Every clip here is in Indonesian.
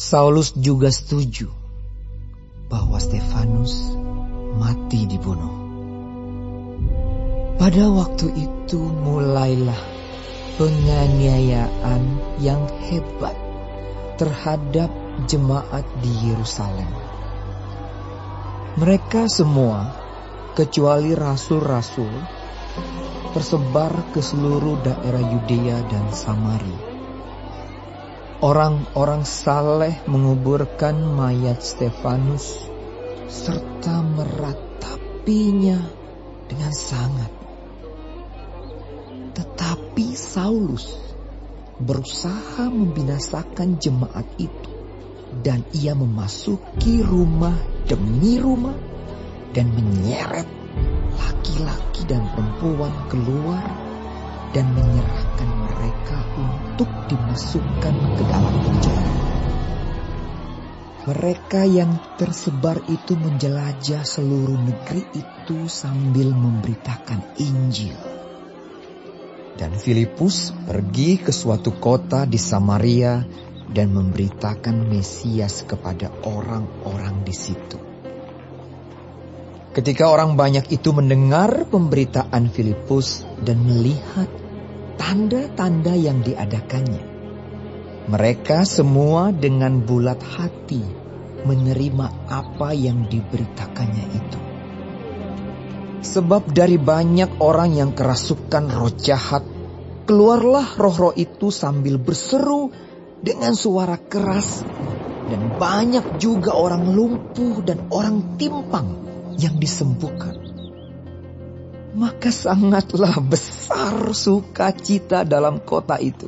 Saulus juga setuju bahwa Stefanus mati dibunuh. Pada waktu itu mulailah penganiayaan yang hebat terhadap jemaat di Yerusalem. Mereka semua, kecuali rasul-rasul, tersebar ke seluruh daerah Yudea dan Samaria. Orang-orang saleh menguburkan mayat Stefanus serta meratapinya dengan sangat. Tetapi Saulus berusaha membinasakan jemaat itu, dan ia memasuki rumah demi rumah dan menyeret laki-laki dan perempuan keluar dan menyerahkan mereka untuk dimasukkan ke dalam penjara. Mereka yang tersebar itu menjelajah seluruh negeri itu sambil memberitakan Injil. Dan Filipus pergi ke suatu kota di Samaria dan memberitakan Mesias kepada orang-orang di situ. Ketika orang banyak itu mendengar pemberitaan Filipus dan melihat tanda-tanda yang diadakannya, mereka semua dengan bulat hati menerima apa yang diberitakannya itu. Sebab dari banyak orang yang kerasukan roh jahat, keluarlah roh-roh itu sambil berseru dengan suara keras, dan banyak juga orang lumpuh dan orang timpang yang disembuhkan. Maka sangatlah besar sukacita dalam kota itu.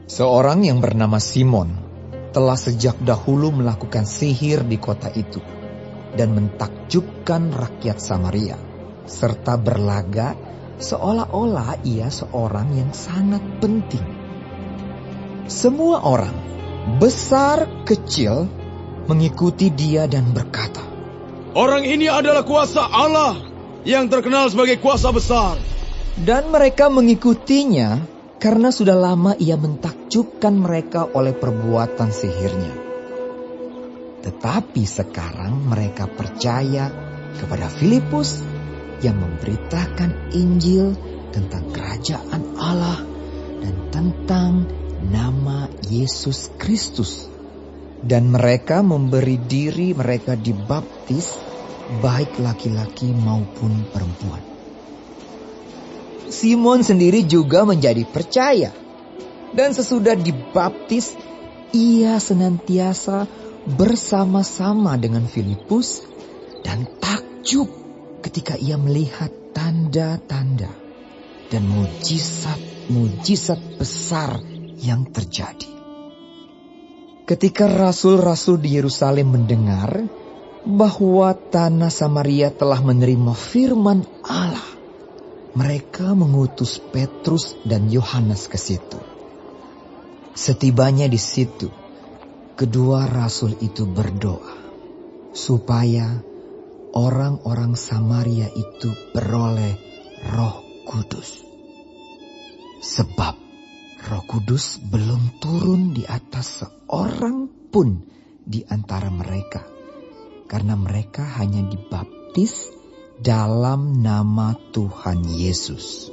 Seorang yang bernama Simon telah sejak dahulu melakukan sihir di kota itu dan mentakjubkan rakyat Samaria, serta berlaga seolah-olah ia seorang yang sangat penting. Semua orang, besar kecil, mengikuti dia dan berkata, "Orang ini adalah kuasa Allah yang terkenal sebagai kuasa besar." Dan mereka mengikutinya karena sudah lama ia mentakjubkan mereka oleh perbuatan sihirnya. Tetapi sekarang mereka percaya kepada Filipus yang memberitakan Injil tentang kerajaan Allah dan tentang nama Yesus Kristus. Dan mereka memberi diri mereka dibaptis, baik laki-laki maupun perempuan. Simon sendiri juga menjadi percaya. Dan sesudah dibaptis, ia senantiasa bersama-sama dengan Filipus dan takjub ketika ia melihat tanda-tanda dan mujizat-mujizat besar yang terjadi. Ketika rasul-rasul di Yerusalem mendengar bahwa tanah Samaria telah menerima firman Allah, mereka mengutus Petrus dan Yohanes ke situ. Setibanya di situ, kedua rasul itu berdoa supaya orang-orang Samaria itu beroleh Roh Kudus. Sebab Roh Kudus belum turun di atas seorang pun di antara mereka, karena mereka hanya dibaptis dalam nama Tuhan Yesus.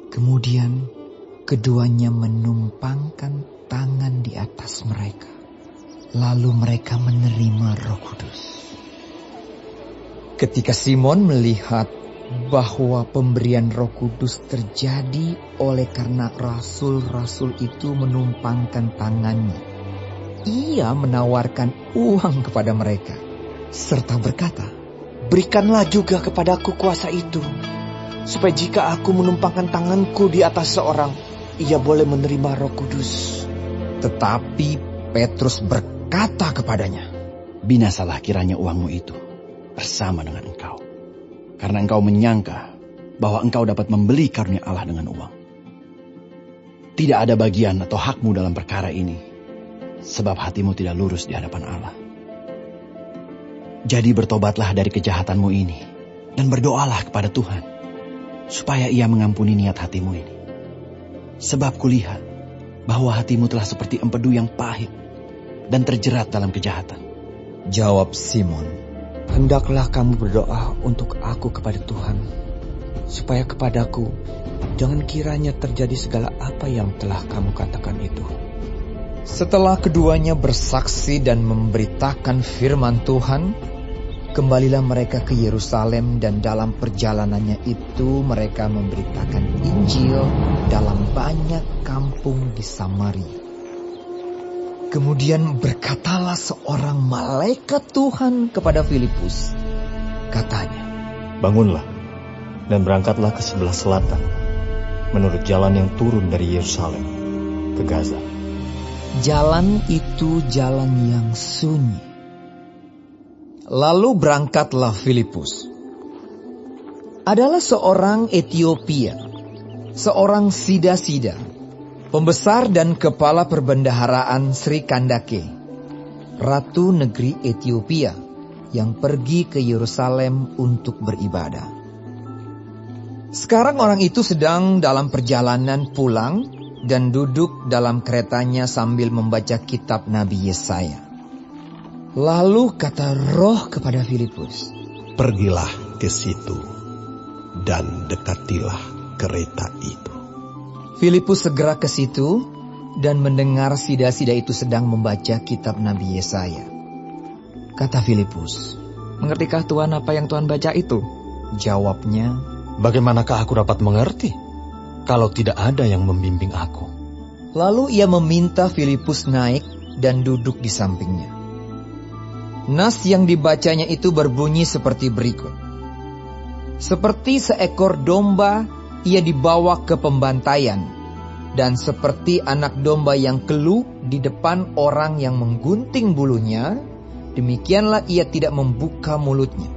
Kemudian keduanya menumpangkan tangan di atas mereka, lalu mereka menerima Roh Kudus. Ketika Simon melihat bahwa pemberian Roh Kudus terjadi oleh karena rasul-rasul itu menumpangkan tangannya, ia menawarkan uang kepada mereka serta berkata, "Berikanlah juga kepadaku kuasa itu, supaya jika aku menumpangkan tanganku di atas seorang, ia boleh menerima Roh Kudus." Tetapi Petrus berkata kepadanya, "Binasalah kiranya uangmu itu bersama dengan engkau, karena engkau menyangka bahwa engkau dapat membeli karunia Allah dengan uang. Tidak ada bagian atau hakmu dalam perkara ini, sebab hatimu tidak lurus di hadapan Allah. Jadi bertobatlah dari kejahatanmu ini, dan berdoalah kepada Tuhan, supaya ia mengampuni niat hatimu ini. Sebab kulihat bahwa hatimu telah seperti empedu yang pahit dan terjerat dalam kejahatan? Jawab Simon, hendaklah kamu berdoa untuk aku kepada Tuhan, supaya kepadaku jangan kiranya terjadi segala apa yang telah kamu katakan itu. Setelah keduanya bersaksi dan memberitakan firman Tuhan, kembalilah mereka ke Yerusalem, dan dalam perjalanannya itu mereka memberitakan Injil dalam banyak kampung di Samaria. Kemudian berkatalah seorang malaikat Tuhan kepada Filipus. Katanya, bangunlah dan berangkatlah ke sebelah selatan, menurut jalan yang turun dari Yerusalem ke Gaza. Jalan itu jalan yang sunyi. Lalu berangkatlah Filipus. Adalah seorang Etiopia, seorang sida-sida, pembesar dan kepala perbendaharaan Sri Kandake, ratu negeri Etiopia, yang pergi ke Yerusalem untuk beribadah. Sekarang orang itu sedang dalam perjalanan pulang dan duduk dalam keretanya sambil membaca kitab Nabi Yesaya. Lalu kata Roh kepada Filipus, pergilah ke situ dan dekatilah kereta itu. Filipus segera ke situ dan mendengar sida-sida itu sedang membaca kitab Nabi Yesaya. Kata Filipus, mengertikah Tuhan apa yang Tuhan baca itu? Jawabnya, bagaimanakah aku dapat mengerti kalau tidak ada yang membimbing aku? Lalu ia meminta Filipus naik dan duduk di sampingnya. Nas yang dibacanya itu berbunyi seperti berikut. Seperti seekor domba ia dibawa ke pembantaian, dan seperti anak domba yang keluh di depan orang yang menggunting bulunya, demikianlah ia tidak membuka mulutnya.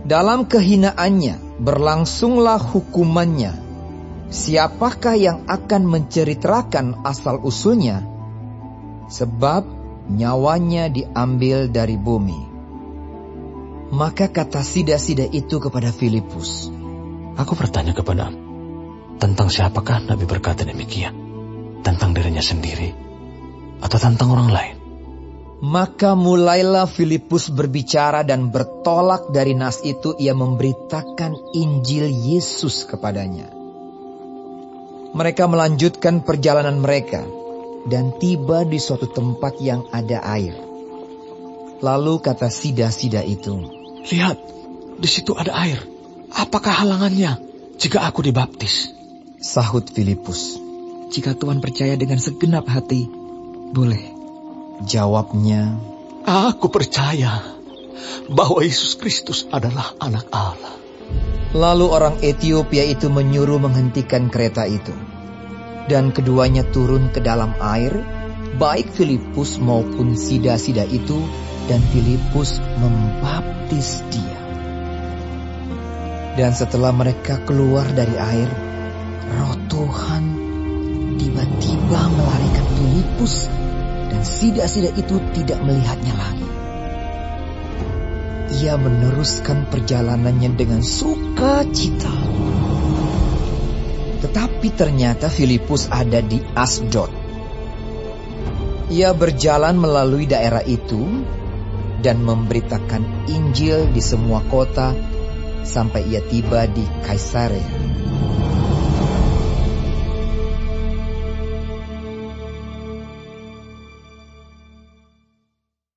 Dalam kehinaannya berlangsunglah hukumannya. Siapakah yang akan menceritakan asal-usulnya? Sebab nyawanya diambil dari bumi. Maka kata sida-sida itu kepada Filipus, aku bertanya kepadamu, tentang siapakah Nabi berkata demikian? Tentang dirinya sendiri atau tentang orang lain? Maka mulailah Filipus berbicara, dan bertolak dari nas itu ia memberitakan Injil Yesus kepadanya. Mereka melanjutkan perjalanan mereka dan tiba di suatu tempat yang ada air. Lalu kata sida-sida itu, lihat, di situ ada air. Apakah halangannya jika aku dibaptis? Sahut Filipus, jika Tuhan percaya dengan segenap hati, boleh. Jawabnya, aku percaya bahwa Yesus Kristus adalah anak Allah. Lalu orang Etiopia itu menyuruh menghentikan kereta itu, dan keduanya turun ke dalam air, baik Filipus maupun sida-sida itu, dan Filipus membaptis dia. Dan setelah mereka keluar dari air, Roh Tuhan tiba-tiba melarikan Filipus, dan sida-sida itu tidak melihatnya lagi. Ia meneruskan perjalanannya dengan sukacita. Tetapi ternyata Filipus ada di Asdod. Ia berjalan melalui daerah itu dan memberitakan Injil di semua kota sampai ia tiba di Kaisarea.